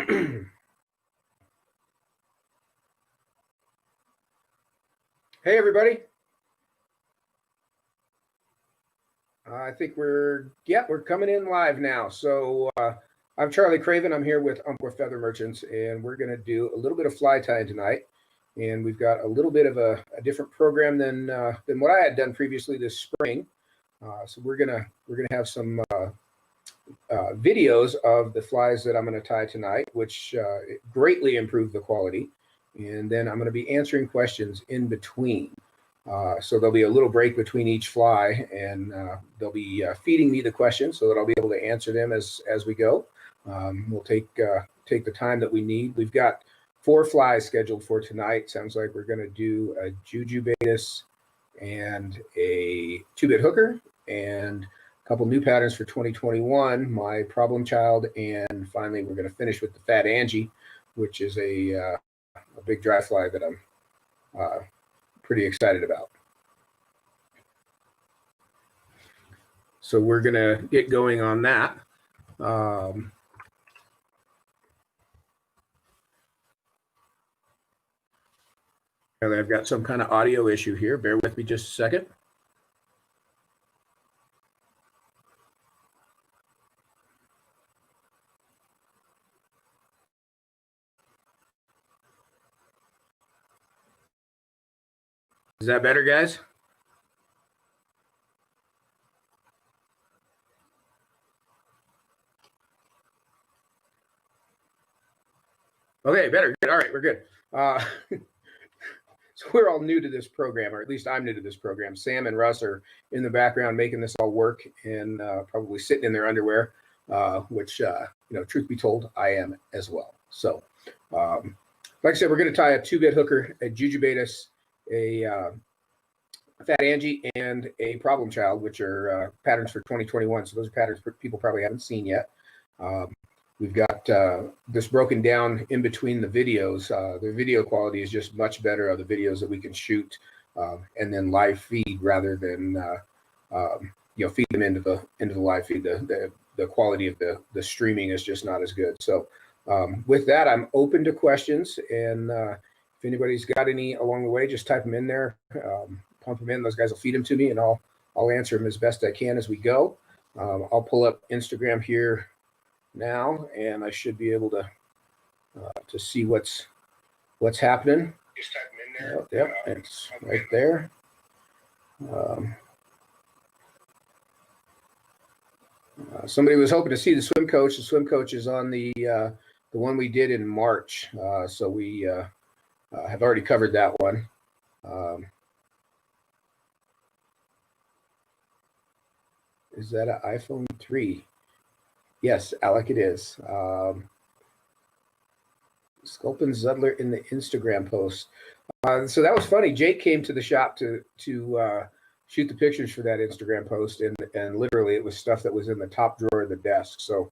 Hey, everybody. I think we're coming in live now. So I'm Charlie Craven. I'm here with Umpqua Feather Merchants, and we're going to do a little bit of fly tying tonight. And we've got a little bit of a different program than what I had done previously this spring. So we're gonna have some videos of the flies that I'm going to tie tonight, which greatly improve the quality. And then I'm going to be answering questions in between. So there'll be a little break between each fly, and they'll be feeding me the questions so that I'll be able to answer them as we go. We'll take the time that we need. We've got 4 flies scheduled for tonight. Sounds like we're going to do a Juju Baetis and a 2-bit hooker and a couple new patterns for 2021, my problem child, and finally we're going to finish with the Fat Angie, which is a big dry fly that I'm pretty excited about. So we're going to get going on that. I've got some kind of audio issue here. Bear with me just a second. Is that better, guys? Okay, better. Good. All right, we're good. So we're all new to this program, or at least I'm new to this program. Sam and Russ are in the background making this all work, and probably sitting in their underwear, which, truth be told, I am as well. So, like I said, we're going to tie a 2-bit hooker, a Juju Baetis, a Fat Angie, and a problem child, which are patterns for 2021. So those are patterns people probably haven't seen yet. We've got this broken down in between the videos. The video quality is just much better of the videos that we can shoot and then live feed rather than feed them into the live feed. The quality of the streaming is just not as good. So with that, I'm open to questions, and if anybody's got any along the way, just type them in there, pump them in. Those guys will feed them to me, and I'll answer them as best I can as we go. I'll pull up Instagram here now, and I should be able to see what's happening. Just type them in there. Yep, it's right there. Somebody was hoping to see the swim coach. The swim coach is on the one we did in March, so we have already covered that one. Is that an iPhone 3? Yes, Alec, it is. Sculpin Zudler in the Instagram post. So that was funny. Jake came to the shop to shoot the pictures for that Instagram post, and literally it was stuff that was in the top drawer of the desk. So,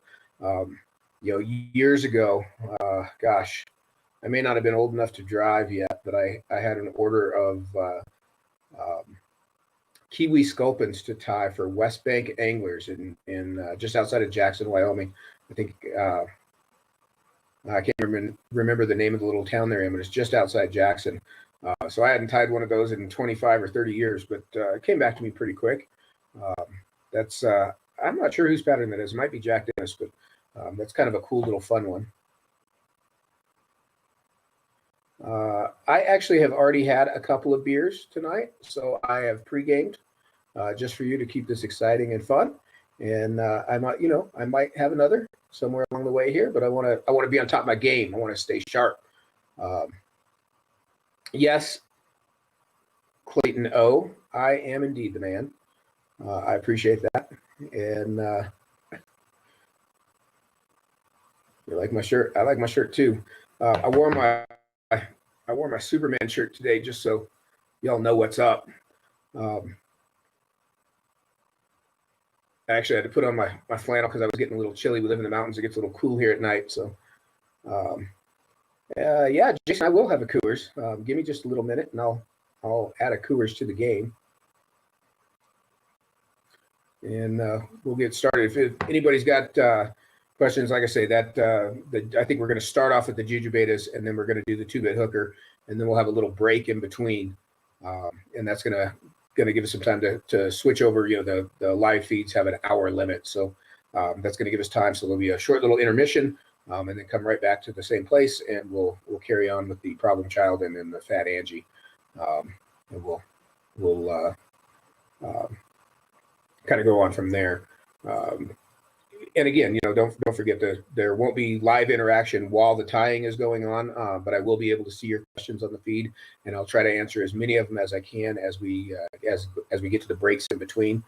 years ago, gosh, I may not have been old enough to drive yet, but I had an order of Kiwi sculpins to tie for West Bank anglers in just outside of Jackson, Wyoming. I think I can't remember the name of the little town they're in, but it's just outside Jackson. So I hadn't tied one of those in 25 or 30 years, but it came back to me pretty quick. That's I'm not sure whose pattern that is. It might be Jack Dennis, but that's kind of a cool little fun one. I actually have already had a couple of beers tonight, so I have pre-gamed just for you to keep this exciting and fun. And I might have another somewhere along the way here, but I want to be on top of my game. I want to stay sharp. Yes, Clayton O, I am indeed the man. I appreciate that. And you like my shirt? I like my shirt too. I wore my Superman shirt today just so y'all know what's up. I actually had to put on my flannel because I was getting a little chilly. We live in the mountains. It gets a little cool here at night. So, yeah, Jason, I will have a Coors. Give me just a little minute, and I'll add a Coors to the game. And we'll get started. If anybody's got questions, like I say, that I think we're going to start off with the Juju Baetis, and then we're going to do the 2-bit hooker, and then we'll have a little break in between, and that's going to give us some time to switch over. The live feeds have an hour limit, so that's going to give us time. So there'll be a short little intermission, and then come right back to the same place, and we'll carry on with the problem child and then the Fat Angie, and we'll kind of go on from there. And again, don't forget that there won't be live interaction while the tying is going on, but I will be able to see your questions on the feed, and I'll try to answer as many of them as I can as we get to the breaks in between.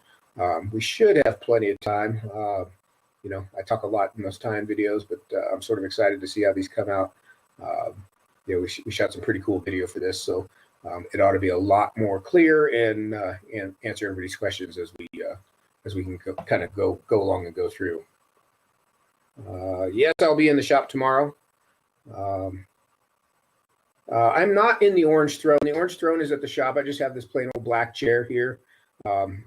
We should have plenty of time. I talk a lot in those tying videos, but I'm sort of excited to see how these come out. We shot some pretty cool video for this, so it ought to be a lot more clear and answer everybody's questions as we can kind of go along and go through. Yes, I'll be in the shop tomorrow. I'm not in the orange throne. The orange throne is at the shop. I just have this plain old black chair here. I'm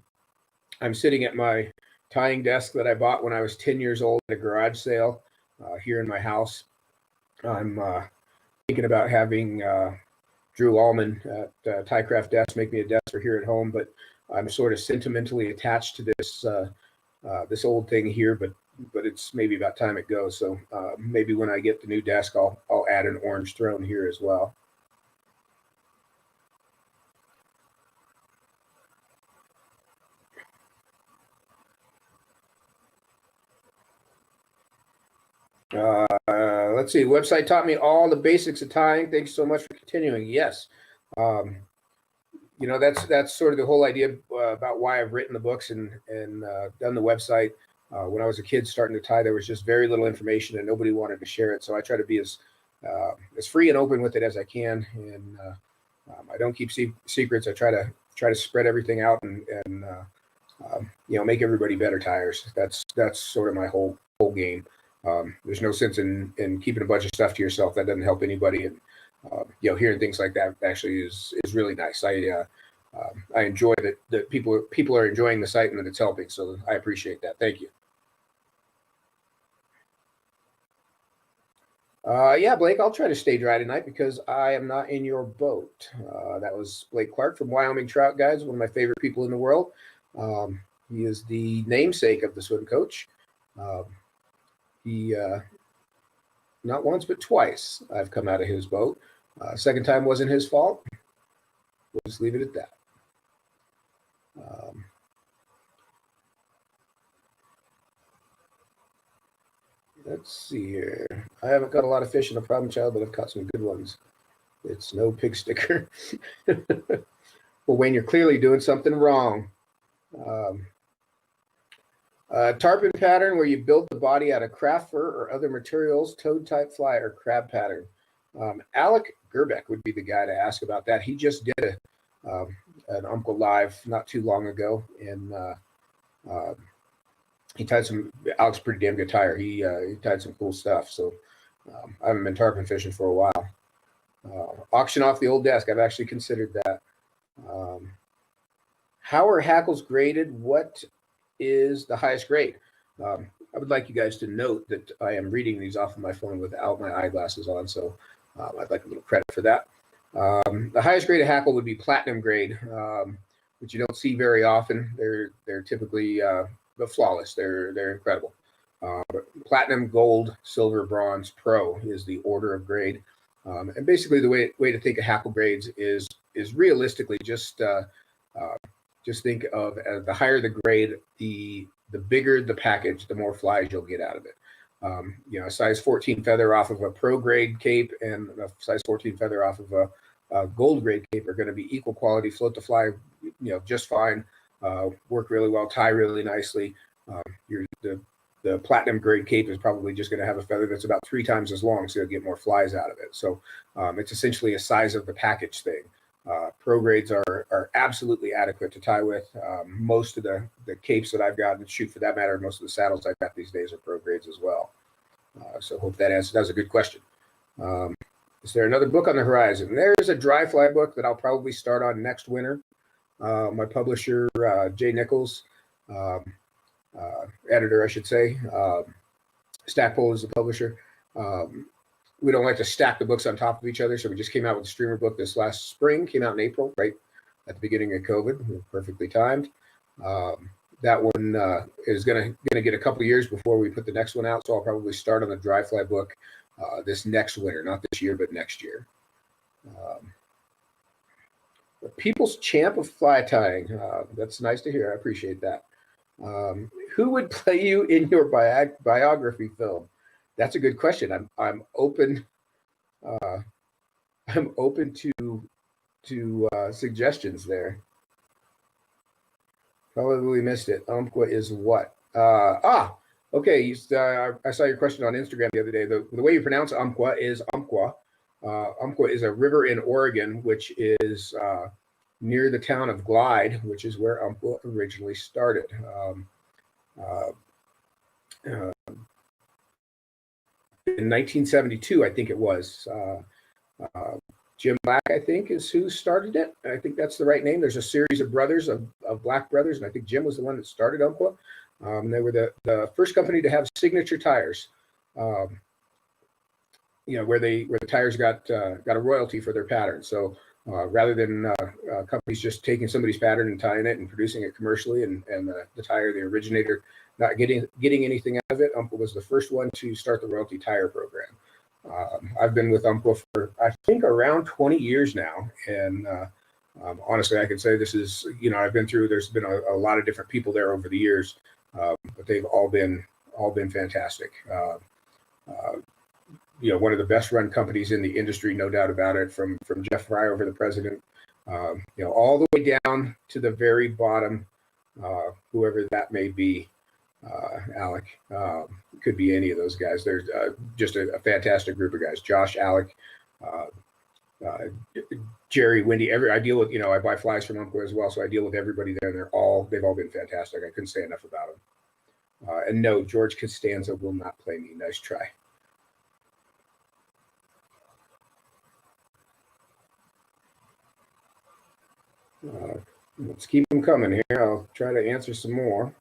sitting at my tying desk that I bought when I was 10 years old at a garage sale here in my house. I'm thinking about having Drew Allman at Tycraft Desk make me a desk for here at home, but I'm sort of sentimentally attached to this old thing here, but it's maybe about time it goes. So maybe when I get the new desk, I'll add an orange throne here as well. Let's see. Website taught me all the basics of tying. Thanks so much for continuing. Yes. That's sort of the whole idea about why I've written the books and done the website. When I was a kid starting to tie, there was just very little information and nobody wanted to share it. So I try to be as free and open with it as I can. And I don't keep secrets. I try to spread everything out and make everybody better tyers. That's sort of my whole game. There's no sense in keeping a bunch of stuff to yourself. That doesn't help anybody. And hearing things like that actually is really nice. I enjoy that people are enjoying the site and that it's helping. So I appreciate that. Thank you. Yeah, Blake, I'll try to stay dry tonight because I am not in your boat. That was Blake Clark from Wyoming Trout Guides, one of my favorite people in the world. He is the namesake of the swim coach. He not once but twice I've come out of his boat. Second time wasn't his fault. We'll just leave it at that. Let's see here. I haven't caught a lot of fish in a problem child, but I've caught some good ones. It's no pig sticker. Well, Wayne, you're clearly doing something wrong. Tarpon pattern where you build the body out of craft fur or other materials, toad type fly or crab pattern. Alec Gerbeck would be the guy to ask about that. He just did an Umpqua live not too long ago, and he tied some. Alec's pretty damn good tyer. He tied some cool stuff. So I haven't been tarpon fishing for a while. Auction off the old desk. I've actually considered that. How are hackles graded? What is the highest grade? I would like you guys to note that I am reading these off of my phone without my eyeglasses on, so I'd like a little credit for that. The highest grade of hackle would be platinum grade, which you don't see very often. They're typically but flawless. They're incredible. Platinum, gold, silver, bronze, pro is the order of grade. And basically the way to think of hackle grades is realistically just think of the higher the grade, the bigger the package, the more flies you'll get out of it. A size 14 feather off of a pro grade cape and a size 14 feather off of a gold grade cape are going to be equal quality, float the fly, just fine, work really well, tie really nicely. The platinum grade cape is probably just going to have a feather that's about 3 times as long, so you'll get more flies out of it. So it's essentially a size of the package thing. Pro grades are absolutely adequate to tie with. Most of the capes that I've got, and shoot for that matter, most of the saddles I've got these days are pro grades as well. So hope that answers. That's a good question. Is there another book on the horizon? There's a dry fly book that I'll probably start on next winter. My publisher, Jay Nichols, editor, I should say, Stackpole is the publisher. We don't like to stack the books on top of each other, so we just came out with a streamer book this last spring. Came out in April, right at the beginning of COVID, perfectly timed. That one is gonna get a couple years before we put the next one out, so I'll probably start on the dry fly book this next winter, not this year, but next year. The People's Champ of Fly Tying. That's nice to hear. I appreciate that. Who would play you in your biography film? That's a good question. I'm open. I'm open to suggestions there. Probably missed it. Umpqua is what? Okay. I saw your question on Instagram the other day. The way you pronounce Umpqua is Umpqua. Umpqua is a river in Oregon, which is near the town of Glide, which is where Umpqua originally started. In 1972, I think it was. Jim Black, I think, is who started it. I think that's the right name. There's a series of brothers, of black brothers, and I think Jim was the one that started Umpqua. They were the first company to have signature tires. Where the tires got a royalty for their pattern. So rather than companies just taking somebody's pattern and tying it and producing it commercially, and the tire, the originator, not getting anything out of it, Umpqua was the first one to start the royalty tire program. I've been with Umpqua for, I think, around 20 years now, and honestly, I can say this is, I've been through. There's been a lot of different people there over the years, but they've all been fantastic. One of the best run companies in the industry, no doubt about it, from Jeff Fry over the president, all the way down to the very bottom, whoever that may be, Alec, could be any of those guys. There's just a fantastic group of guys. Josh, Alec, Jerry, Wendy, I deal with, I buy flies from Umpqua as well, so I deal with everybody there, and they've all been fantastic. I couldn't say enough about them. And no, George Costanza will not play me. Nice try. Let's keep them coming here. I'll try to answer some more.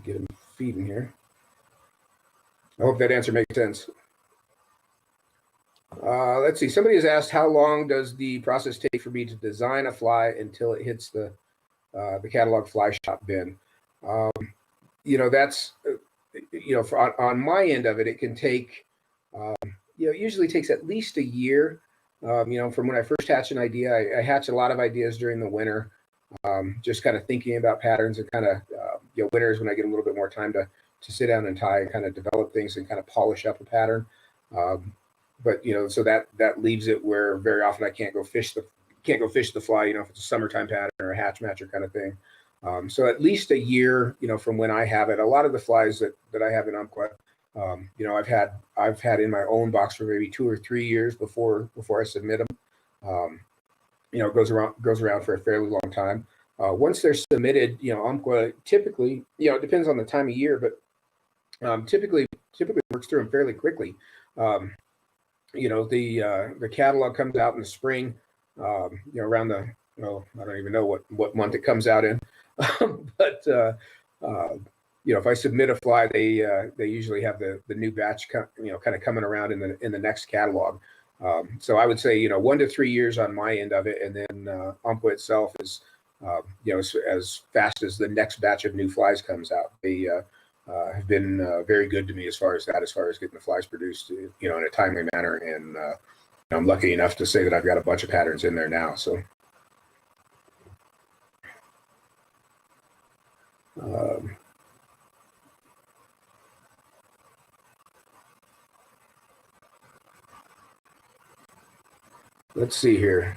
Get them feeding here. I hope that answer makes sense. Let's see. Somebody has asked, how long does the process take for me to design a fly until it hits the catalog fly shop bin? That's on my end of it, it can take it usually takes at least a year. From when I first hatch an idea, I hatch a lot of ideas during the winter, just kind of thinking about patterns, and kind of winter is when I get a little bit more time to sit down and tie and kind of develop things and kind of polish up a pattern. But so that leaves it where very often I can't go fish the fly, if it's a summertime pattern or a hatch matcher kind of thing. So at least a year, from when I have it. A lot of the flies that I have in Umpqua, I've had in my own box for maybe 2 or 3 years before I submit them. It goes around for a fairly long time. Once they're submitted, Umpqua typically, it depends on the time of year, but typically works through them fairly quickly. The catalog comes out in the spring, around I don't even know what month it comes out in, but if I submit a fly, they usually have the new batch kind of coming around in the next catalog. So I would say 1 to 3 years on my end of it, and then Umpqua itself is as fast as the next batch of new flies comes out. They have been very good to me as far as getting the flies produced, in a timely manner. And I'm lucky enough to say that I've got a bunch of patterns in there now. So let's see here.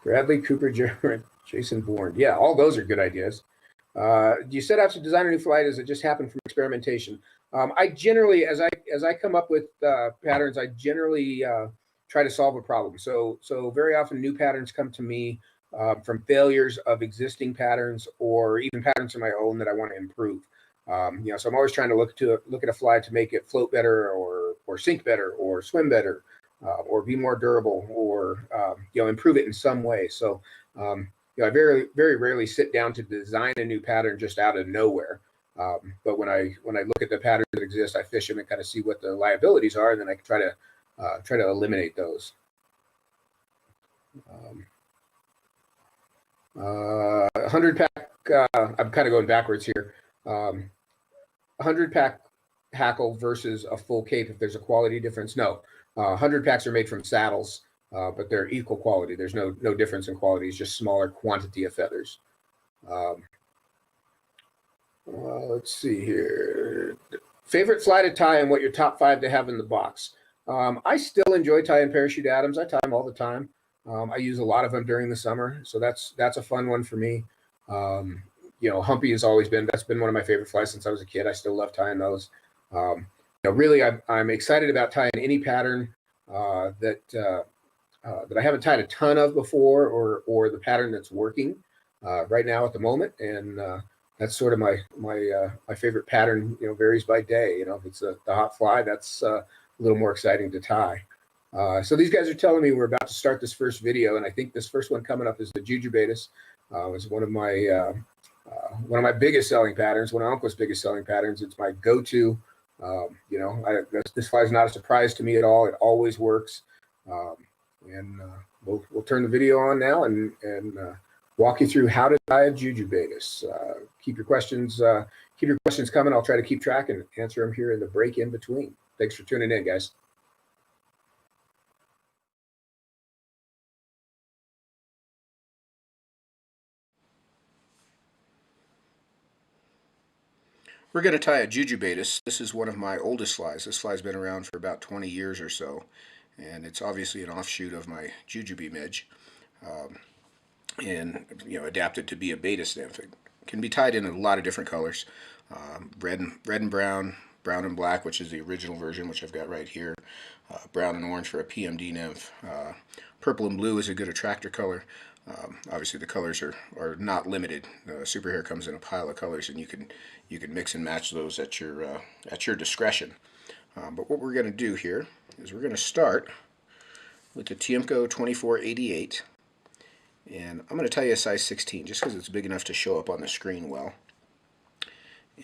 Bradley, Cooper, Jared, Jason Bourne. Yeah, all those are good ideas. Do you set out to design a new fly? Does it just happen from experimentation? I generally, as I come up with patterns, I generally try to solve a problem. So very often new patterns come to me from failures of existing patterns, or even patterns of my own that I want to improve. So I'm always trying to look at a fly to make it float better, or sink better, or swim better, or be more durable, or improve it in some way. So I very very rarely sit down to design a new pattern just out of nowhere. But when I look at the patterns that exist, I fish them and kind of see what the liabilities are, and then I can try to eliminate those. 100 pack. I'm kind of going backwards here. 100 pack hackle versus a full cape. If there's a quality difference, no. 100 packs are made from saddles, but they're equal quality. There's no difference in quality. It's just smaller quantity of feathers. Let's see here. Favorite fly to tie and what your top 5 to have in the box. I still enjoy tying parachute Adams. I tie them all the time. I use a lot of them during the summer, so that's a fun one for me. Humpy has always been, that's been one of my favorite flies since I was a kid. I still love tying those. Really, I'm excited about tying any pattern that I haven't tied a ton of before, or the pattern that's working right now at the moment, and that's sort of my favorite pattern. Varies by day. If it's the hot fly, that's a little more exciting to tie. So these guys are telling me we're about to start this first video, and I think this first one coming up is the Juju Baetis. It's one of my biggest selling patterns, one of Umpqua's biggest selling patterns. It's my go-to. This fly is not a surprise to me at all. It always works. We'll turn the video on now and walk you through how to tie a Juju Baetis. Keep your questions coming. I'll try to keep track and answer them here in the break in between. Thanks for tuning in, guys. We're going to tie a Juju Baetis. This is one of my oldest flies. This fly's been around for about 20 years or so, and it's obviously an offshoot of my Jujubee midge, and adapted to be a Baetis nymph. It can be tied in a lot of different colors, red and brown, brown and black, which is the original version, which I've got right here, brown and orange for a PMD nymph, purple and blue is a good attractor color. Obviously the colors are not limited. Super Hair comes in a pile of colors, and you can mix and match those at your discretion. But what we're going to do here is we're going to start with the Tiemco 2488, and I'm going to tie you a size 16 just because it's big enough to show up on the screen well.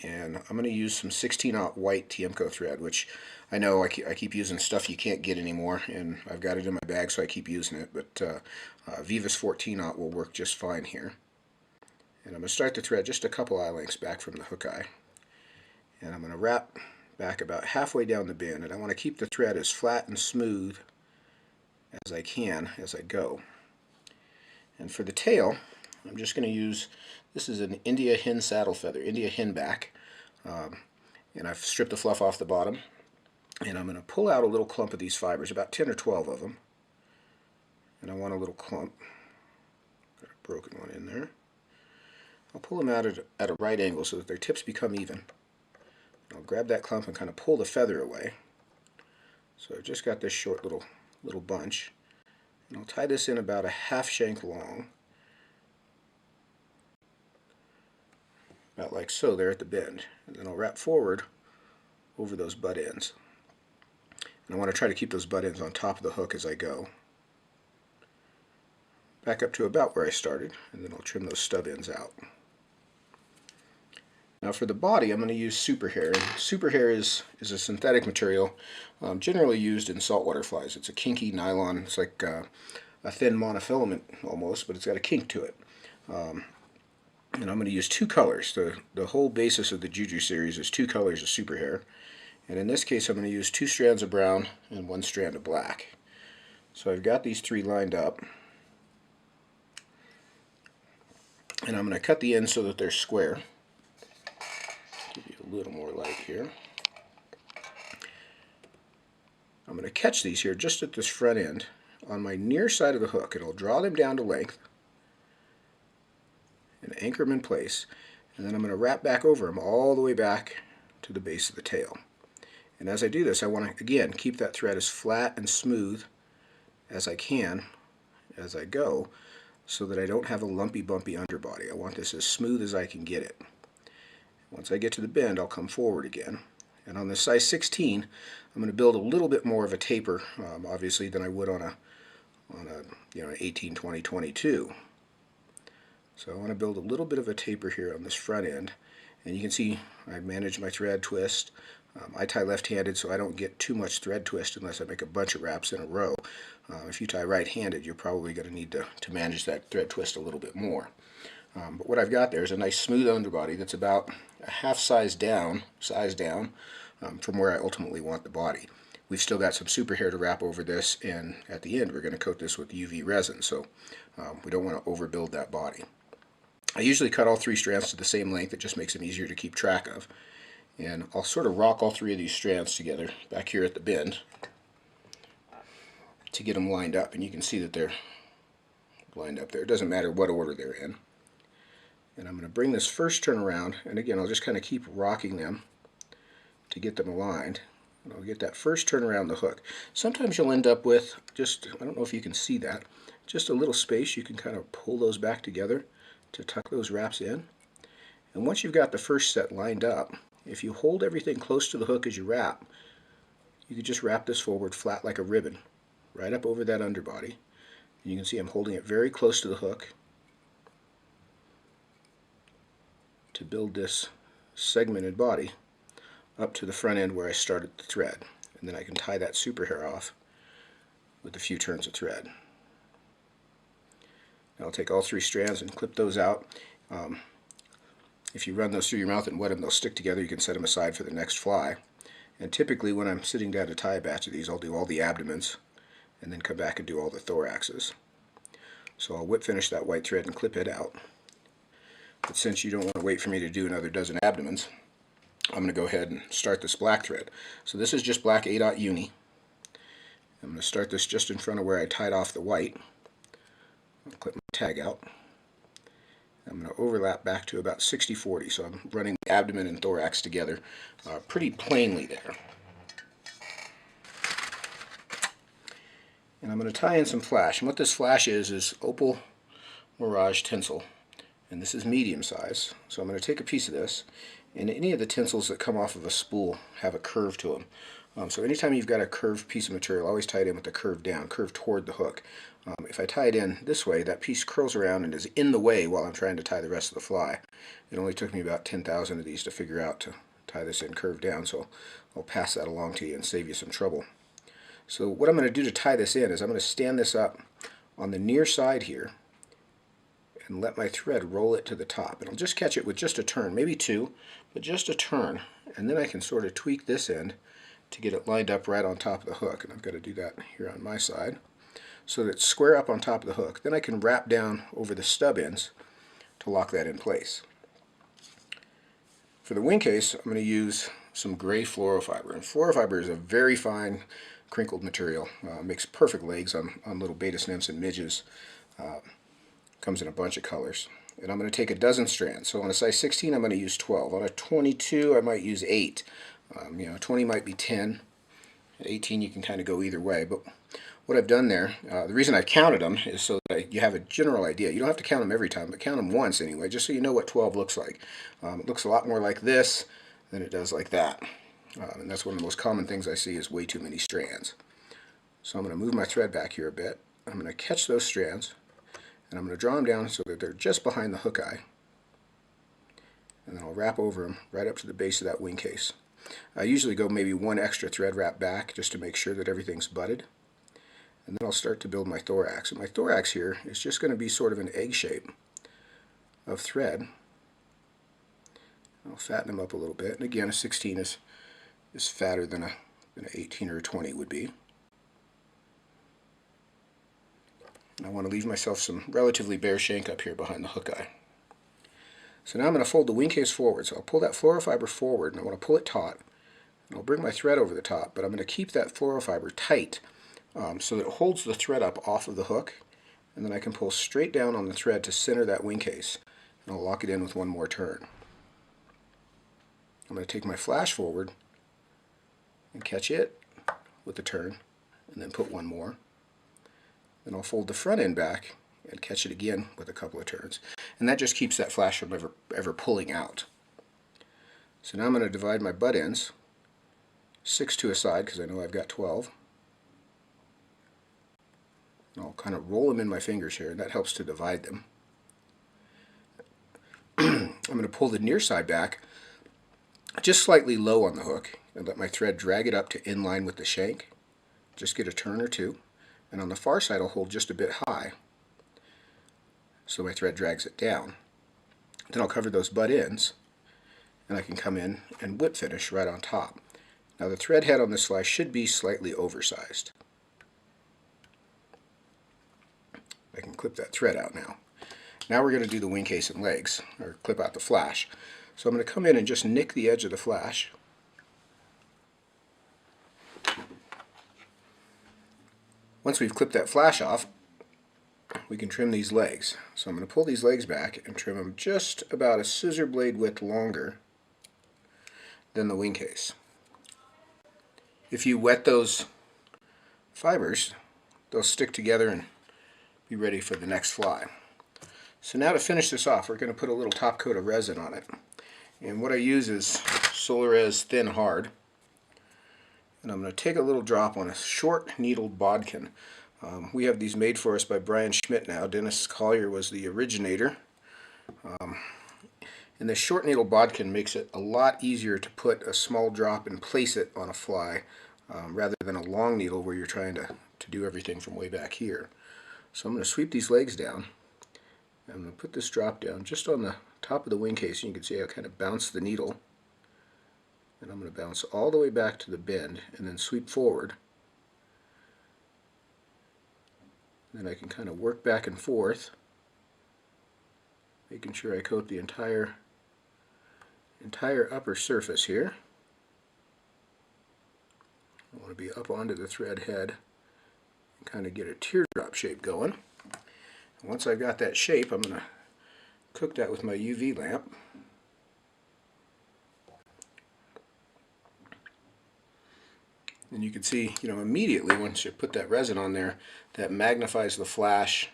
And I'm going to use some 16-aught white Tiemco thread, which I know I keep using stuff you can't get anymore, and I've got it in my bag, so I keep using it. But Vivus 14-aught will work just fine here. And I'm going to start the thread just a couple eye lengths back from the hook eye. And I'm going to wrap back about halfway down the bend, and I want to keep the thread as flat and smooth as I can as I go. And for the tail, I'm just going to use, this is an India hen saddle feather, India hen back, and I've stripped the fluff off the bottom, and I'm going to pull out a little clump of these fibers, about 10 or 12 of them, and I want a little clump. Got a broken one in there. I'll pull them out at a right angle so that their tips become even. I'll grab that clump and kind of pull the feather away. So I've just got this short little bunch, and I'll tie this in about a half shank long, about like so there at the bend, and then I'll wrap forward over those butt ends. And I want to try to keep those butt ends on top of the hook as I go. Back up to about where I started, and then I'll trim those stub ends out. Now for the body, I'm going to use Super Hair. And Super Hair is a synthetic material generally used in saltwater flies. It's a kinky nylon. It's like a thin monofilament almost, but it's got a kink to it. And I'm going to use 2 colors. The whole basis of the Juju series is 2 colors of Super Hair. And in this case, I'm going to use 2 strands of brown and 1 strand of black. So I've got these 3 lined up. And I'm going to cut the ends so that they're square. Give you a little more light here. I'm going to catch these here just at this front end on my near side of the hook, and I'll draw them down to length and anchor them in place. And then I'm going to wrap back over them all the way back to the base of the tail. And as I do this, I want to, again, keep that thread as flat and smooth as I can as I go, so that I don't have a lumpy, bumpy underbody. I want this as smooth as I can get it. Once I get to the bend, I'll come forward again. And on the size 16, I'm going to build a little bit more of a taper, obviously, than I would on a 18, 20, 22. So I want to build a little bit of a taper here on this front end. And you can see I manage my thread twist. I tie left-handed, so I don't get too much thread twist unless I make a bunch of wraps in a row. If you tie right-handed, you're probably going to need to manage that thread twist a little bit more. But what I've got there is a nice smooth underbody that's about a half size down from where I ultimately want the body. We've still got some super hair to wrap over this, and at the end we're going to coat this with UV resin, so we don't want to overbuild that body. I usually cut all 3 strands to the same length. It just makes them easier to keep track of. And I'll sort of rock all 3 of these strands together back here at the bend to get them lined up, and you can see that they're lined up there. It doesn't matter what order they're in. And I'm going to bring this first turn around, and again I'll just kind of keep rocking them to get them aligned. And I'll get that first turn around the hook. Sometimes you'll end up with just, I don't know if you can see that, just a little space. You can kind of pull those back together to tuck those wraps in. And once you've got the first set lined up, if you hold everything close to the hook as you wrap, you could just wrap this forward flat like a ribbon, right up over that underbody. And you can see I'm holding it very close to the hook to build this segmented body up to the front end where I started the thread. And then I can tie that super hair off with a few turns of thread. Now I'll take all 3 strands and clip those out. If you run those through your mouth and wet them, they'll stick together. You can set them aside for the next fly. And typically when I'm sitting down to tie a batch of these, I'll do all the abdomens and then come back and do all the thoraxes. So I'll whip finish that white thread and clip it out. But since you don't want to wait for me to do another dozen abdomens, I'm going to go ahead and start this black thread. So this is just black 8/0 uni. I'm going to start this just in front of where I tied off the white. I'll clip my tag out. I'm going to overlap back to about 60-40, so I'm running the abdomen and thorax together pretty plainly there. And I'm going to tie in some flash. And what this flash is Opal Mirage tinsel. And this is medium size. So I'm going to take a piece of this, and any of the tinsels that come off of a spool have a curve to them. So anytime you've got a curved piece of material, always tie it in with the curve down, curve toward the hook. If I tie it in this way, that piece curls around and is in the way while I'm trying to tie the rest of the fly. It only took me about 10,000 of these to figure out to tie this in curved down, so I'll pass that along to you and save you some trouble. So what I'm going to do to tie this in is I'm going to stand this up on the near side here and let my thread roll it to the top. And I'll just catch it with just a turn, maybe 2, but just a turn. And then I can sort of tweak this end to get it lined up right on top of the hook. And I've got to do that here on my side, so that it's square up on top of the hook. Then I can wrap down over the stub ends to lock that in place. For the wing case, I'm going to use some gray fluorofiber. And fluorofiber is a very fine crinkled material. Makes perfect legs on little Baetis nymphs and midges. Comes in a bunch of colors. And I'm going to take a dozen strands. So on a size 16, I'm going to use 12. On a 22, I might use 8. 20 might be 10. At 18, you can kind of go either way. But what I've done there, the reason I counted them is so that you have a general idea. You don't have to count them every time, but count them once anyway, just so you know what 12 looks like. It looks a lot more like this than it does like that. And that's one of the most common things I see is way too many strands. So I'm going to move my thread back here a bit. I'm going to catch those strands, and I'm going to draw them down so that they're just behind the hook eye. And then I'll wrap over them right up to the base of that wing case. I usually go maybe 1 extra thread wrap back just to make sure that everything's butted. And then I'll start to build my thorax. And my thorax here is just going to be sort of an egg shape of thread. I'll fatten them up a little bit. And again, a 16 is fatter than an 18 or a 20 would be. And I want to leave myself some relatively bare shank up here behind the hook eye. So now I'm going to fold the wing case forward. So I'll pull that fluorofiber forward, and I want to pull it taut. And I'll bring my thread over the top, but I'm going to keep that fluorofiber tight so that it holds the thread up off of the hook, and then I can pull straight down on the thread to center that wing case, and I'll lock it in with 1 more turn. I'm going to take my flash forward and catch it with the turn, and then put 1 more. Then I'll fold the front end back and catch it again with a couple of turns. And that just keeps that flash from ever pulling out. So now I'm going to divide my butt ends, 6 to a side because I know I've got 12. And I'll kind of roll them in my fingers here, and that helps to divide them. I'm going to pull the near side back just slightly low on the hook and let my thread drag it up to in line with the shank. Just get a turn or two. And on the far side I'll hold just a bit high so my thread drags it down. Then I'll cover those butt ends and I can come in and whip finish right on top. Now the thread head on this fly should be slightly oversized. I can clip that thread out now. Now we're going to do the wing case and legs, or clip out the flash. So I'm going to come in and just nick the edge of the flash. Once we've clipped that flash off, we can trim these legs. So I'm going to pull these legs back and trim them just about a scissor blade width longer than the wing case. If you wet those fibers, they'll stick together and be ready for the next fly. So now to finish this off, we're going to put a little top coat of resin on it. And what I use is Solarez Thin Hard. And I'm going to take a little drop on a short needled bodkin. We have these made for us by Brian Schmidt now. Dennis Collier was the originator. And this short needle bodkin makes it a lot easier to put a small drop and place it on a fly rather than a long needle where you're trying to do everything from way back here. So I'm going to sweep these legs down. I'm going to put this drop down just on the top of the wing case. And you can see I kind of bounce the needle. And I'm going to bounce all the way back to the bend and then sweep forward. Then I can kind of work back and forth, making sure I coat the entire upper surface here. I want to be up onto the thread head and kind of get a teardrop shape going. And once I've got that shape, I'm going to cook that with my UV lamp. And you can see, immediately once you put that resin on there, that magnifies the flash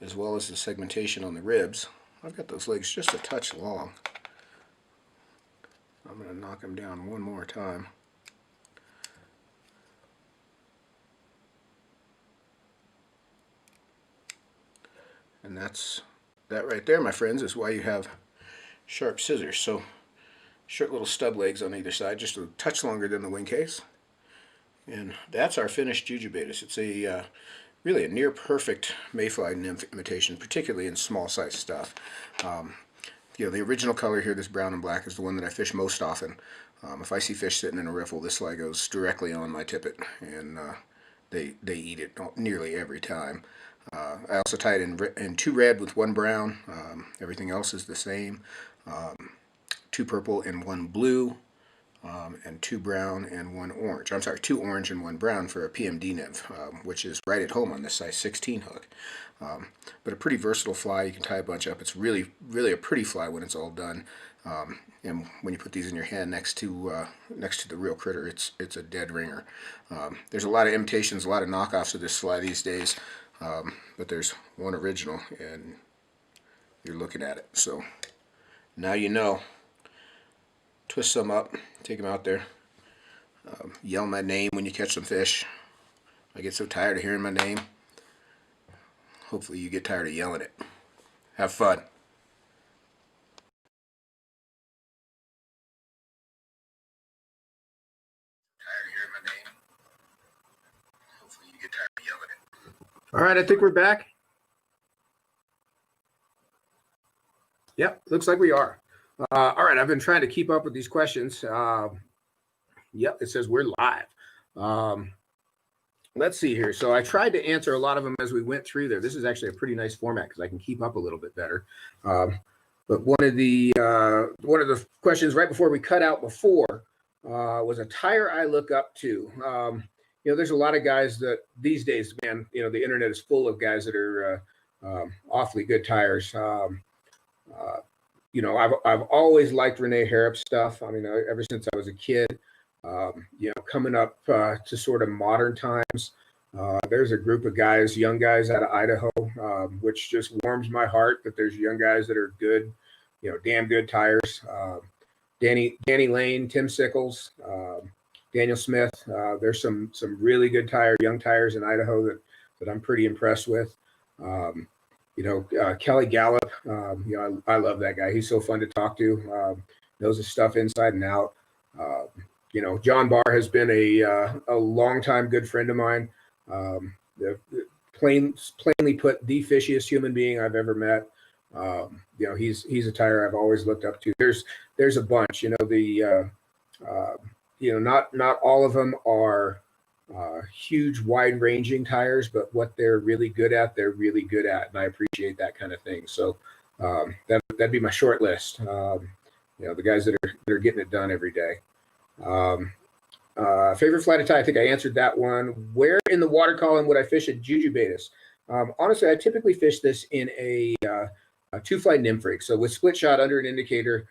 as well as the segmentation on the ribs. I've got those legs just a touch long. I'm going to knock them down one more time. And that right there, my friends, is why you have sharp scissors. So short little stub legs on either side, just a touch longer than the wing case. And that's our finished Juju Baetis. It's a really a near perfect mayfly nymph imitation, particularly in small size stuff. The original color here, this brown and black, is the one that I fish most often. If I see fish sitting in a riffle, this fly goes directly on my tippet, and they eat it nearly every time. I also tie it in 2 red with 1 brown. Everything else is the same. 2 purple and 1 blue, and 2 brown and 1 orange. I'm sorry, 2 orange and 1 brown for a PMD nymph, which is right at home on this size 16 hook. But a pretty versatile fly. You can tie a bunch up. It's really a pretty fly when it's all done. And when you put these in your hand next to the real critter, it's a dead ringer. There's a lot of imitations, a lot of knockoffs of this fly these days, but there's one original, and you're looking at it. So now you know. Twist some up, take them out there, yell my name when you catch some fish. I get so tired of hearing my name. Hopefully you get tired of yelling it. Have fun. Tired of hearing my name. Hopefully you get tired of yelling it. All right, I think we're back. Yep, looks like we are. All right, I've been trying to keep up with these questions. Yep, it says we're live. Let's see here. So I tried to answer a lot of them as we went through there. This is actually a pretty nice format because I can keep up a little bit better. But one of the questions right before we cut out before was a Tyer I look up to. There's a lot of guys that these days, man, the internet is full of guys that are awfully good Tyers. I've always liked Renee Harrop's stuff. I mean, ever since I was a kid, coming up to sort of modern times, there's a group of guys, young guys out of Idaho, which just warms my heart that there's young guys that are good damn good tires. Danny Lane, Tim Sickles, Daniel Smith. There's some really good young tires in Idaho that I'm pretty impressed with. Kelly Gallup. I love that guy. He's so fun to talk to. Knows his stuff inside and out. John Barr has been a longtime good friend of mine. Plainly put, the fishiest human being I've ever met. He's a tire I've always looked up to. There's a bunch. Not all of them are huge, wide-ranging tires, but what they're really good at, and I appreciate that kind of thing. So that'd be my short list. The guys that are getting it done every day. Favorite fly to tie? I think I answered that one. Where in the water column would I fish at Juju Baetis? Honestly, I typically fish this in a two-fly nymph rig. So with split shot under an indicator,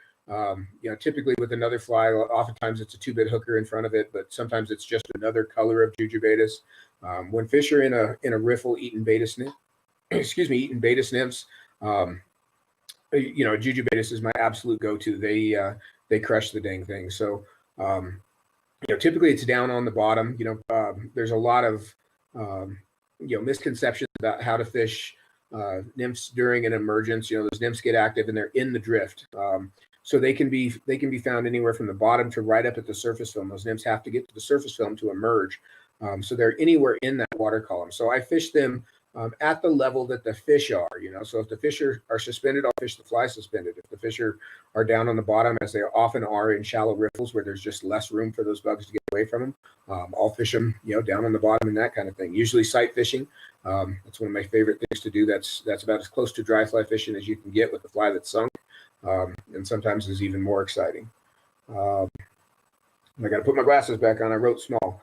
typically with another fly, oftentimes it's a 2-bit hooker in front of it, but sometimes it's just another color of Juju Baetis. When fish are in a riffle eating Baetis nymphs, Juju Baetis is my absolute go-to. They crush the dang thing. So, typically it's down on the bottom. There's a lot of misconceptions about how to fish nymphs during an emergence. Those nymphs get active and they're in the drift. So they can be found anywhere from the bottom to right up at the surface film. Those nymphs have to get to the surface film to emerge. So they're anywhere in that water column. So I fish them at the level that the fish are. So if the fish are suspended, I'll fish the fly suspended. If the fish are down on the bottom, as they often are in shallow riffles where there's just less room for those bugs to get away from them, I'll fish them, down on the bottom and that kind of thing. Usually sight fishing. That's one of my favorite things to do. That's about as close to dry fly fishing as you can get with the fly that's sunk. And sometimes is even more exciting. I got to put my glasses back on. I wrote small.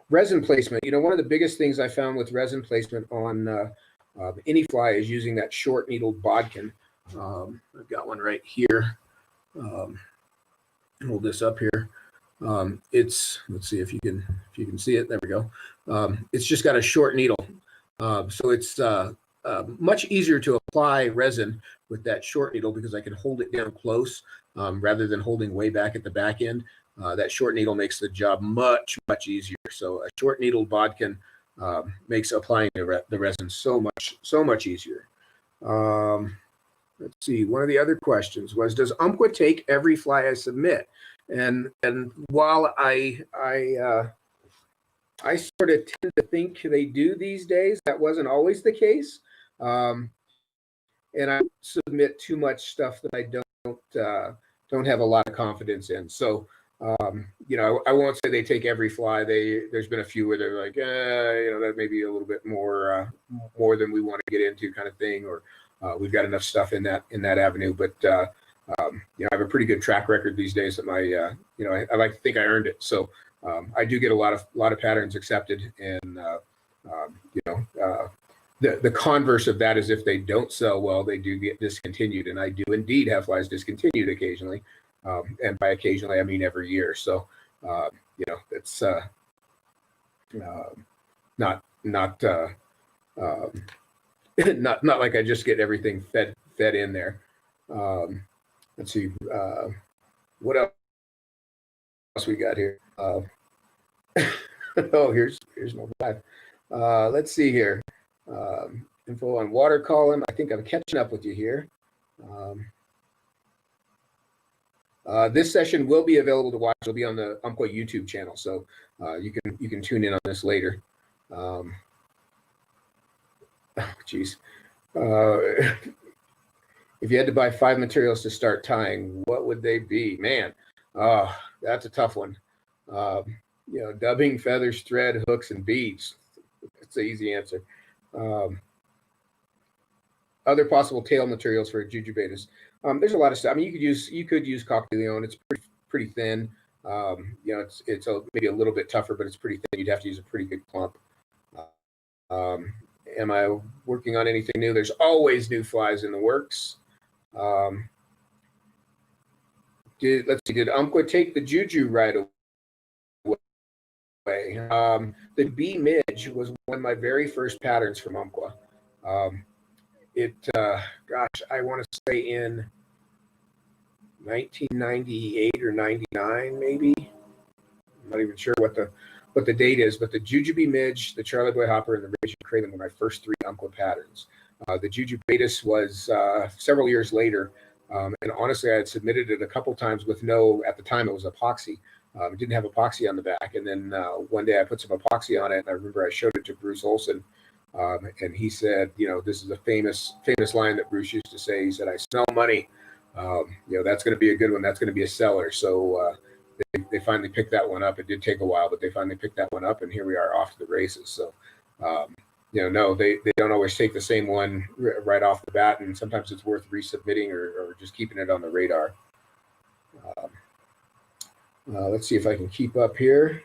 Resin placement. One of the biggest things I found with resin placement on any fly is using that short needled bodkin. I've got one right here. Hold this up here. Let's see if you can see it. There we go. It's just got a short needle, so it's much easier to apply resin with that short needle because I can hold it down close rather than holding way back at the back end. That short needle makes the job much easier. So a short needle bodkin makes applying the resin so much easier. Let's see. One of the other questions was, does Umpqua take every fly I submit? And while I sort of tend to think they do these days, that wasn't always the case. And I submit too much stuff that I don't have a lot of confidence in. So, I won't say they take every fly. There's been a few where they're like, that may be a little bit more than we want to get into, kind of thing, or we've got enough stuff in that avenue. But I have a pretty good track record these days that I like to think I earned it. So I do get a lot of patterns accepted, and the converse of that is if they don't sell well, they do get discontinued, and I do indeed have flies discontinued occasionally. And by occasionally, I mean every year. So, it's not like I just get everything fed in there. Let's see, what else we got here? Oh, here's number 5. Let's see here. Info on water column. I think I'm catching up with you here. This session will be available to watch. It'll be on the Umpqua YouTube channel, so you can tune in on this later. Geez. If you had to buy 5 materials to start tying, what would they be? Man, that's a tough one. Dubbing, feathers, thread, hooks, and beads. That's the easy answer. Other possible tail materials for Juju Baetis. There's a lot of stuff. I mean, you could use coq-de-leon. It's pretty thin. It's maybe a little bit tougher, but it's pretty thin. You'd have to use a pretty good clump. Am I working on anything new? There's always new flies in the works. Let's see. Did Umpqua take the Juju right away? The B Midge was one of my very first patterns from Umpqua. gosh, I want to say in 1998 or 99, maybe. I'm not even sure what the date is, but the Jujubee Midge, the Charlie Boy Hopper, and the Raging Craven were my first 3 Umpqua patterns. The Juju Baetis was several years later, and honestly, I had submitted it a couple times with no, at the time it was epoxy. It didn't have epoxy on the back, and then one day I put some epoxy on it, and I remember I showed it to Bruce Olson, and he said, this is a famous line that Bruce used to say. He said, "I smell money. That's going to be a good one. That's going to be a seller." So they finally picked that one up. It did take a while, but they finally picked that one up, and here we are off to the races. So, no, they don't always take the same one right off the bat, and sometimes it's worth resubmitting or just keeping it on the radar. Let's see if I can keep up here.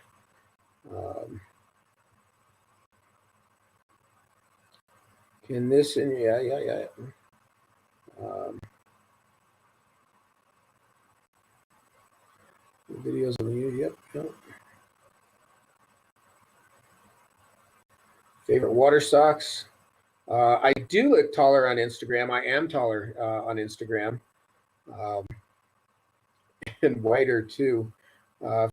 Can this, and yeah. Videos on the YouTube. Yep. Favorite water socks. I do look taller on Instagram. I am taller on Instagram. And whiter too.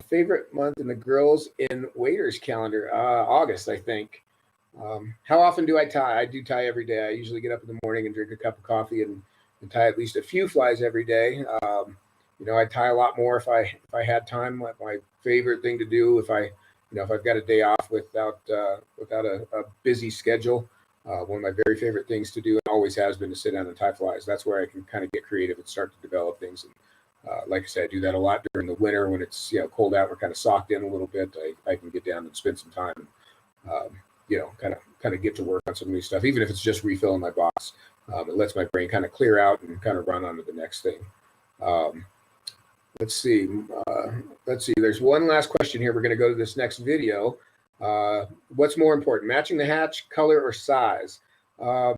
Favorite month in the girls in Waiters calendar, August, I think. How often do I tie? I do tie every day. I usually get up in the morning and drink a cup of coffee and tie at least a few flies every day. I tie a lot more if I had time. My favorite thing to do if I've got a day off without a busy schedule, one of my very favorite things to do, and always has been, to sit down and tie flies. That's where I can kind of get creative and start to develop things. And like I said, I do that a lot during the winter when it's cold out. We're kind of socked in a little bit. I can get down and spend some time, and, kind of get to work on some new stuff, even if it's just refilling my box. It lets my brain kind of clear out and kind of run on to the next thing. Let's see. There's one last question here. We're going to go to this next video. What's more important, matching the hatch, color, or size? Oh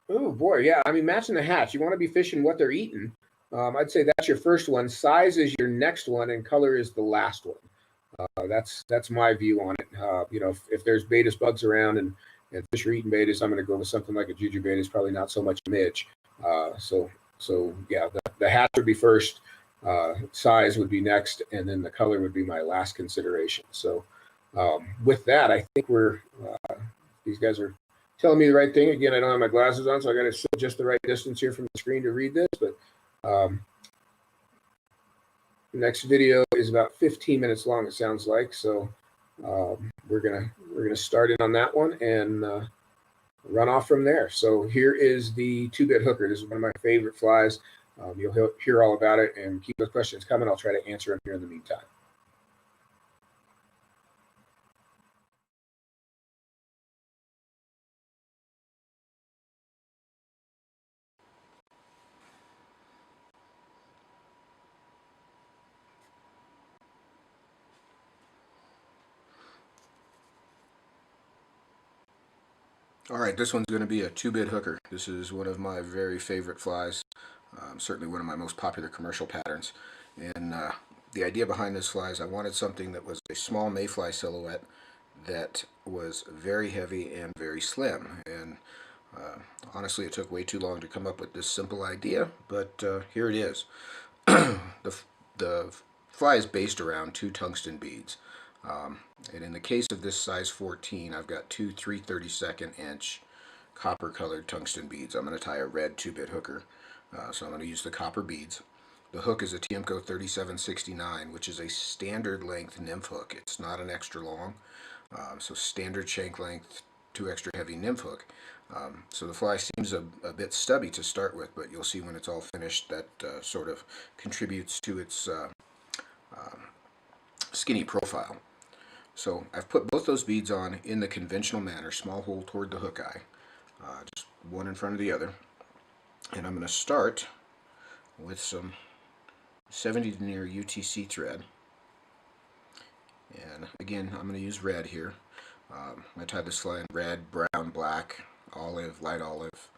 boy, yeah. I mean, matching the hatch. You want to be fishing what they're eating. I'd say that's your first one. Size is your next one, and color is the last one. That's my view on it. If there's Baetis bugs around and fish are eating Baetis, I'm going to go with something like a Juju Baetis, probably not so much midge. So yeah, the hatch would be first, size would be next, and then the color would be my last consideration. So with that, I think these guys are telling me the right thing. Again, I don't have my glasses on, so I got to sit just the right distance here from the screen to read this. But the next video is about 15 minutes long, it sounds like. So we're gonna start in on that one and run off from there. So here is the 2-bit hooker. This is one of my favorite flies. You'll hear all about it, and keep those questions coming. I'll try to answer them here in the meantime. All right, this one's going to be a 2-bit hooker. This is one of my very favorite flies, certainly one of my most popular commercial patterns. And the idea behind this fly is I wanted something that was a small mayfly silhouette that was very heavy and very slim. And honestly, it took way too long to come up with this simple idea, but here it is. The fly is based around 2 tungsten beads. And in the case of this size 14, I've got 2 3/32 inch copper colored tungsten beads. I'm going to tie a red 2-bit hooker, so I'm going to use the copper beads. The hook is a Tiemco 3769, which is a standard length nymph hook. It's not an extra long, so standard shank length, 2 extra heavy nymph hook. So the fly seems a bit stubby to start with, but you'll see when it's all finished that sort of contributes to its skinny profile. So I've put both those beads on in the conventional manner, small hole toward the hook eye, just one in front of the other. And I'm going to start with some 70 denier UTC thread. And again, I'm going to use red here. I tied this fly in red, brown, black, olive, light olive.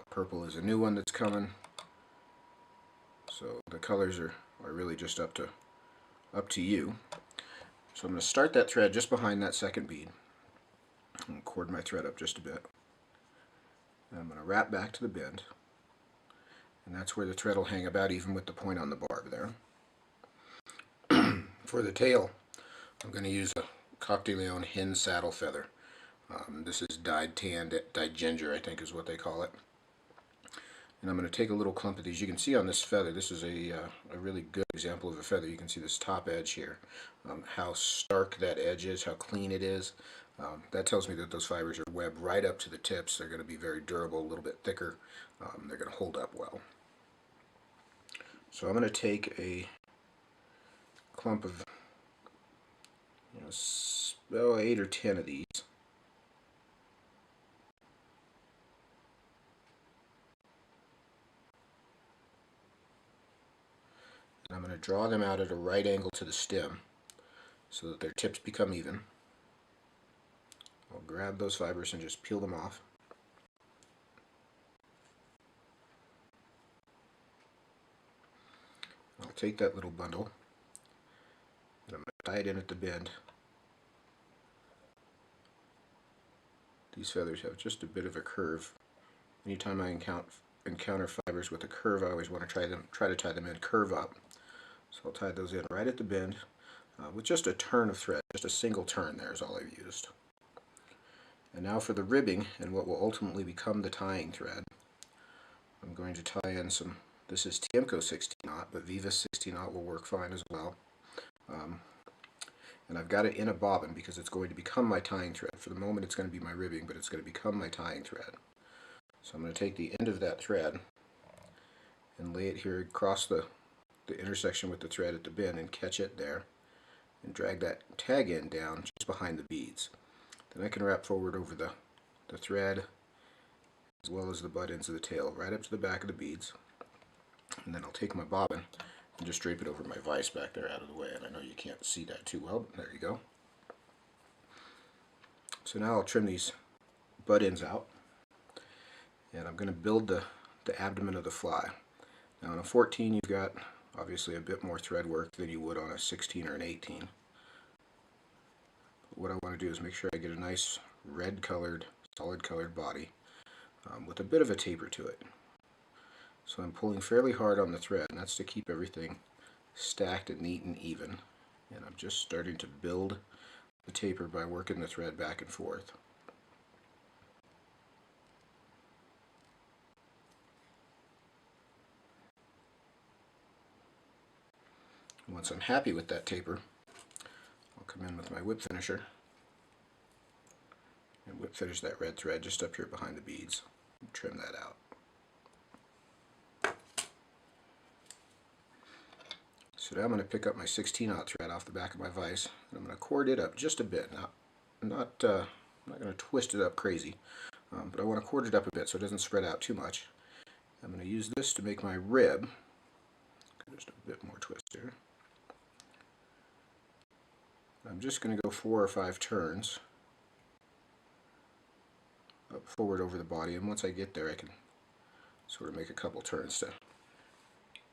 Purple is a new one that's coming. So the colors are really just up to you. So I'm going to start that thread just behind that second bead and cord my thread up just a bit. And I'm going to wrap back to the bend, and that's where the thread will hang about even with the point on the barb there. For the tail, I'm going to use a Coq de Leon hen saddle feather. This is dyed tan, dyed ginger, I think is what they call it. And I'm going to take a little clump of these. You can see on this feather, this is a really good example of a feather. You can see this top edge here, how stark that edge is, how clean it is. That tells me that those fibers are webbed right up to the tips. They're going to be very durable, a little bit thicker. They're going to hold up well. So I'm going to take a clump of 8 or 10 of these. And I'm going to draw them out at a right angle to the stem so that their tips become even. I'll grab those fibers and just peel them off. I'll take that little bundle and I'm going to tie it in at the bend. These feathers have just a bit of a curve. Anytime I encounter fibers with a curve, I always want to try to tie them in curve up. So I'll tie those in right at the bend with just a turn of thread. Just a single turn there is all I've used. And now for the ribbing and what will ultimately become the tying thread. I'm going to tie in some, this is Tiemco 16-aught, but Viva 16-aught will work fine as well. And I've got it in a bobbin because it's going to become my tying thread. For the moment it's going to be my ribbing, but it's going to become my tying thread. So I'm going to take the end of that thread and lay it here across the intersection with the thread at the bend and catch it there and drag that tag end down just behind the beads. Then I can wrap forward over the thread as well as the butt ends of the tail right up to the back of the beads, and then I'll take my bobbin and just drape it over my vise back there out of the way. And I know you can't see that too well, but there you go. So now I'll trim these butt ends out, and I'm going to build the abdomen of the fly. Now on a 14 you've got obviously a bit more thread work than you would on a 16 or an 18. But what I want to do is make sure I get a nice red colored, solid colored body with a bit of a taper to it. So I'm pulling fairly hard on the thread, and that's to keep everything stacked and neat and even. And I'm just starting to build the taper by working the thread back and forth. Once I'm happy with that taper, I'll come in with my whip finisher and whip finish that red thread just up here behind the beads and trim that out. So now I'm going to pick up my 16-aught thread off the back of my vise, and I'm going to cord it up just a bit. Now, I'm not going to twist it up crazy, but I want to cord it up a bit so it doesn't spread out too much. I'm going to use this to make my rib. Just a bit more twist here. I'm just going to go 4 or 5 turns up forward over the body, and once I get there I can sort of make a couple turns to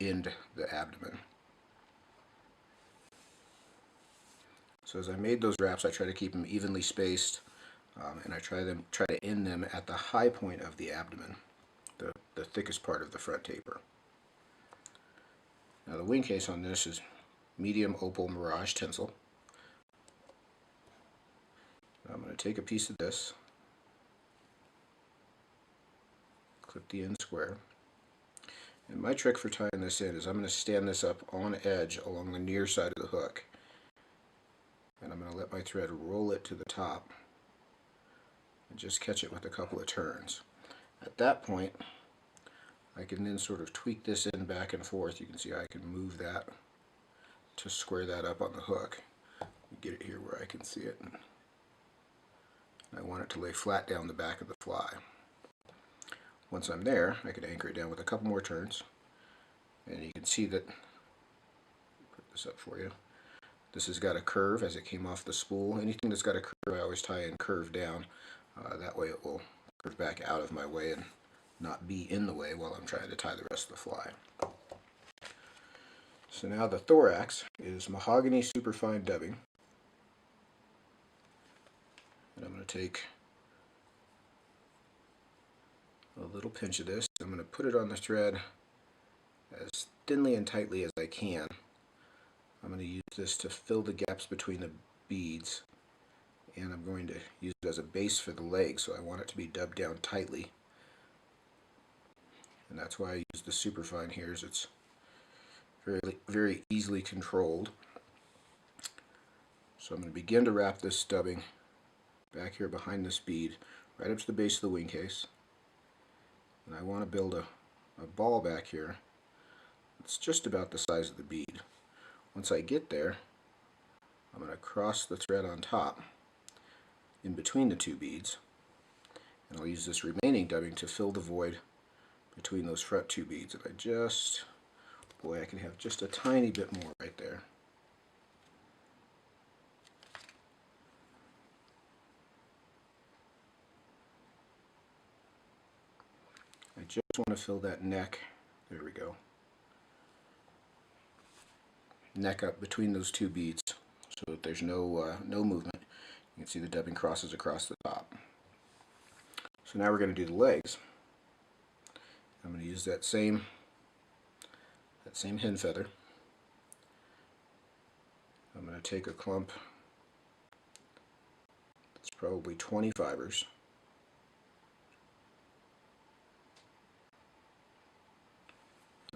end the abdomen. So as I made those wraps, I try to keep them evenly spaced, and I try to end them at the high point of the abdomen, the thickest part of the front taper. Now the wing case on this is medium opal Mirage tinsel. I'm going to take a piece of this, clip the end square, and my trick for tying this in is I'm going to stand this up on edge along the near side of the hook, and I'm going to let my thread roll it to the top and just catch it with a couple of turns. At that point I can then sort of tweak this in back and forth. You can see I can move that to square that up on the hook. Get it here where I can see it. And I want it to lay flat down the back of the fly. Once I'm there, I can anchor it down with a couple more turns, and you can see that, put this up for you, this has got a curve as it came off the spool. Anything that's got a curve I always tie in curve down, that way it will curve back out of my way and not be in the way while I'm trying to tie the rest of the fly. So now the thorax is mahogany superfine dubbing. And I'm going to take little pinch of this. I'm going to put it on the thread as thinly and tightly as I can. I'm going to use this to fill the gaps between the beads, and I'm going to use it as a base for the leg, so I want it to be dubbed down tightly. And that's why I use the superfine here, is it's very easily controlled. So I'm going to begin to wrap this stubbing back here behind this bead, right up to the base of the wing case. And I want to build a ball back here. It's just about the size of the bead. Once I get there, I'm going to cross the thread on top in between the two beads, and I'll use this remaining dubbing to fill the void between those front two beads. And I can have just a tiny bit more right there. I just want to fill that neck, there we go, neck up between those two beads so that there's no movement. You can see the dubbing crosses across the top. So now we're going to do the legs. I'm going to use that same hen feather. I'm going to take a clump that's probably 20 fibers.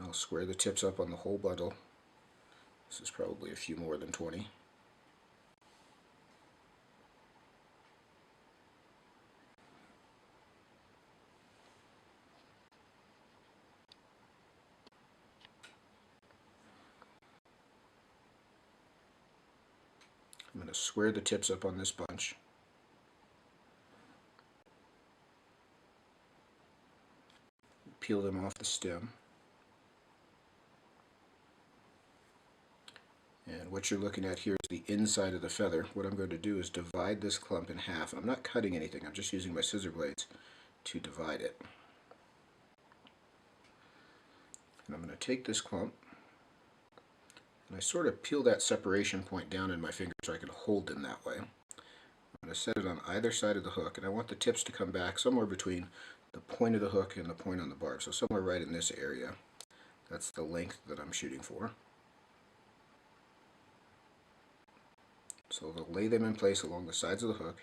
I'll square the tips up on the whole bundle. This is probably a few more than 20. I'm going to square the tips up on this bunch. Peel them off the stem. And what you're looking at here is the inside of the feather. What I'm going to do is divide this clump in half. I'm not cutting anything, I'm just using my scissor blades to divide it. And I'm going to take this clump, and I sort of peel that separation point down in my finger so I can hold them that way. I'm going to set it on either side of the hook, and I want the tips to come back somewhere between the point of the hook and the point on the barb. So somewhere right in this area. That's the length that I'm shooting for. So I'll lay them in place along the sides of the hook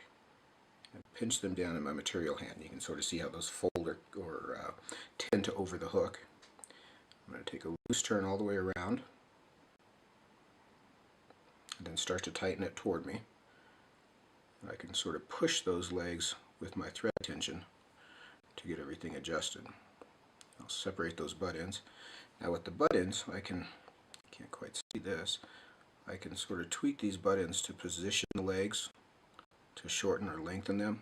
and pinch them down in my material hand. You can sort of see how those fold or tend to over the hook. I'm going to take a loose turn all the way around and then start to tighten it toward me. And I can sort of push those legs with my thread tension to get everything adjusted. I'll separate those butt ends. Now with the butt ends, can't quite see this, I can sort of tweak these butt ends to position the legs to shorten or lengthen them.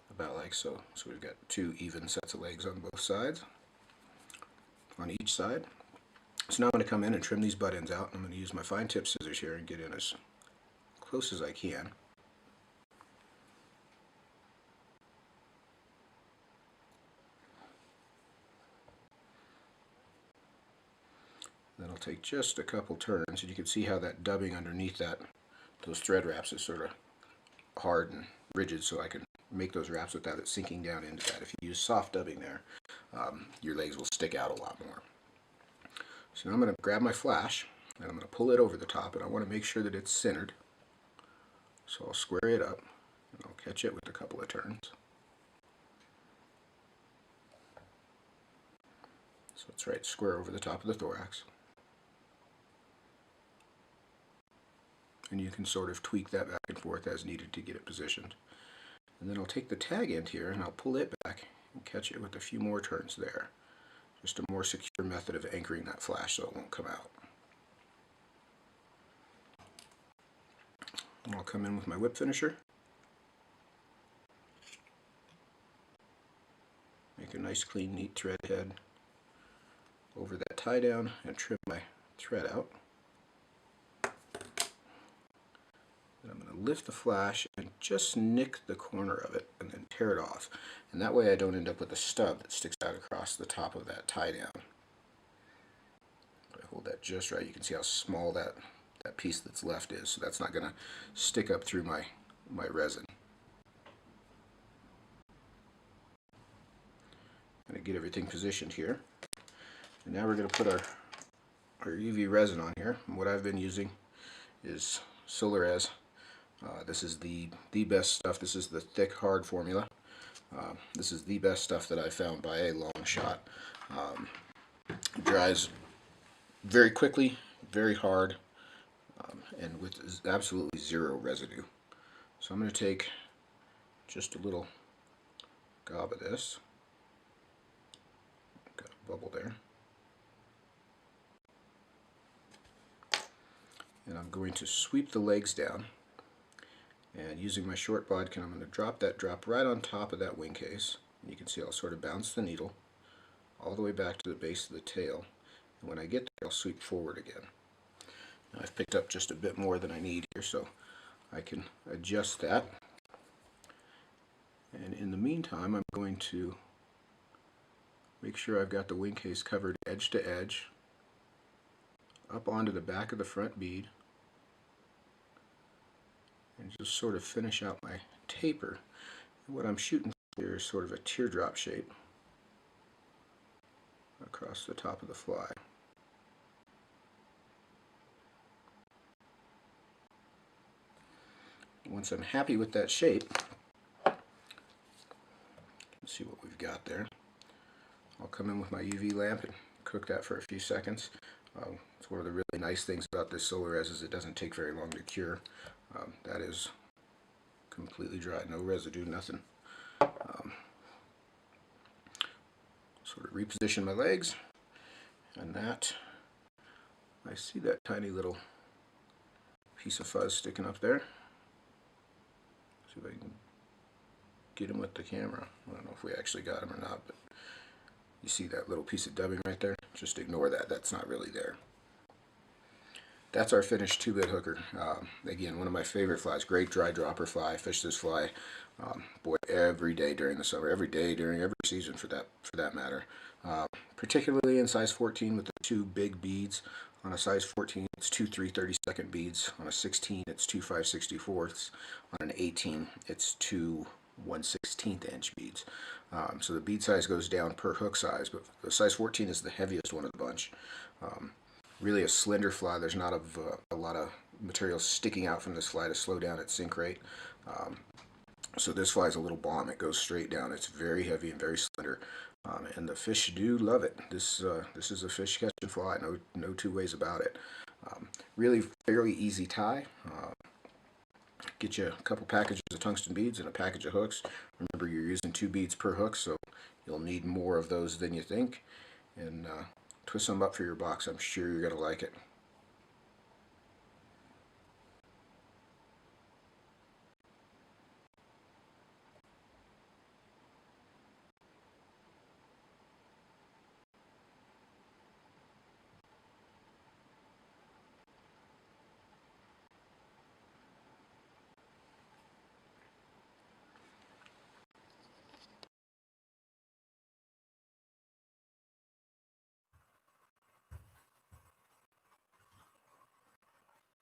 About like so. So we've got two even sets of legs on both sides, on each side. So now I'm going to come in and trim these butt ends out. I'm going to use my fine tip scissors here and get in as close as I can. Then I'll take just a couple turns, and you can see how that dubbing underneath those thread wraps is sort of hard and rigid, so I can make those wraps without it sinking down into that. If you use soft dubbing there, your legs will stick out a lot more. So now I'm going to grab my flash and I'm going to pull it over the top, and I want to make sure that it's centered. So I'll square it up and I'll catch it with a couple of turns. So it's right square over the top of the thorax. And you can sort of tweak that back and forth as needed to get it positioned. And then I'll take the tag end here and I'll pull it back and catch it with a few more turns there. Just a more secure method of anchoring that flash so it won't come out. And I'll come in with my whip finisher. Make a nice clean neat thread head over that tie down and trim my thread out. And I'm going to lift the flash and just nick the corner of it and then tear it off. And that way I don't end up with a stub that sticks out across the top of that tie down. If I hold that just right, you can see how small that piece that's left is. So that's not going to stick up through my resin. I'm going to get everything positioned here. And now we're going to put our UV resin on here. And what I've been using is Solarez. This is the best stuff. This is the thick, hard formula. This is the best stuff that I found by a long shot. It dries very quickly, very hard, and with absolutely zero residue. So I'm going to take just a little gob of this. Got a bubble there. And I'm going to sweep the legs down. And using my short bodkin, I'm going to drop right on top of that wing case. And you can see I'll sort of bounce the needle all the way back to the base of the tail. And when I get there, I'll sweep forward again. Now I've picked up just a bit more than I need here, so I can adjust that. And in the meantime, I'm going to make sure I've got the wing case covered edge to edge, up onto the back of the front bead, and just sort of finish out my taper. And what I'm shooting for here is sort of a teardrop shape across the top of the fly. Once I'm happy with that shape, let's see what we've got there. I'll come in with my UV lamp and cook that for a few seconds. It's one of the really nice things about this Solarez is it doesn't take very long to cure. That is completely dry, no residue, nothing. Sort of reposition my legs, and that, I see that tiny little piece of fuzz sticking up there. See if I can get him with the camera. I don't know if we actually got him or not, but you see that little piece of dubbing right there? Just ignore that, that's not really there. That's our finished 2-bit hooker. Again, one of my favorite flies. Great dry dropper fly. I fish this fly, boy, every day during the summer, every day during every season for that matter. Particularly in size 14 with the 2 big beads. On a size 14, it's 2 3/32 beads. On a 16, it's 2 5/64. On an 18, it's 2 1/16 inch beads. So the bead size goes down per hook size, but the size 14 is the heaviest one of the bunch. Really a slender fly. There's not a lot of material sticking out from this fly to slow down its sink rate. So this fly is a little bomb. It goes straight down. It's very heavy and very slender, and the fish do love it. This is a fish catching fly. No two ways about it. Really fairly easy tie. Get you a couple packages of tungsten beads and a package of hooks. Remember, you're using 2 beads per hook, so you'll need more of those than you think. And twist them up for your box. I'm sure you're going to like it.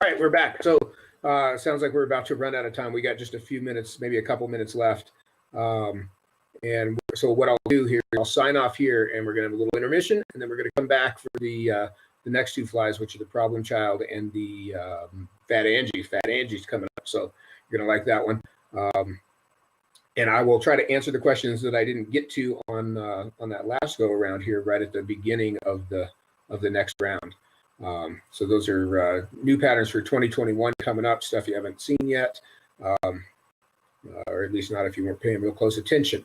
All right, we're back. So sounds like we're about to run out of time. We got just a few minutes, maybe a couple minutes left. And so what I'll do here, I'll sign off here, and we're going to have a little intermission, and then we're going to come back for the next 2 flies, which are the Problem Child and the Fat Angie. Fat Angie's coming up, so you're going to like that one. And I will try to answer the questions that I didn't get to on that last go around here, right at the beginning of the next round. So those are new patterns for 2021 coming up, stuff you haven't seen yet, or at least not if you weren't paying real close attention.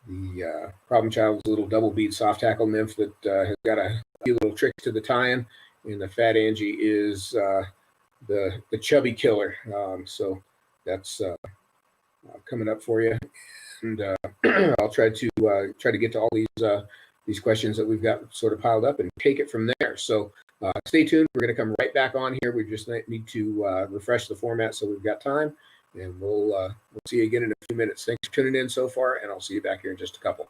The Problem Child is a little double bead soft tackle nymph that has got a few little tricks to the tie-in, and the Fat Angie is the chubby killer. So that's coming up for you, and I'll try to get to all these questions that we've got sort of piled up and take it from there. So Stay tuned. We're going to come right back on here. We just need to refresh the format so we've got time, and we'll see you again in a few minutes. Thanks for tuning in so far, and I'll see you back here in just a couple.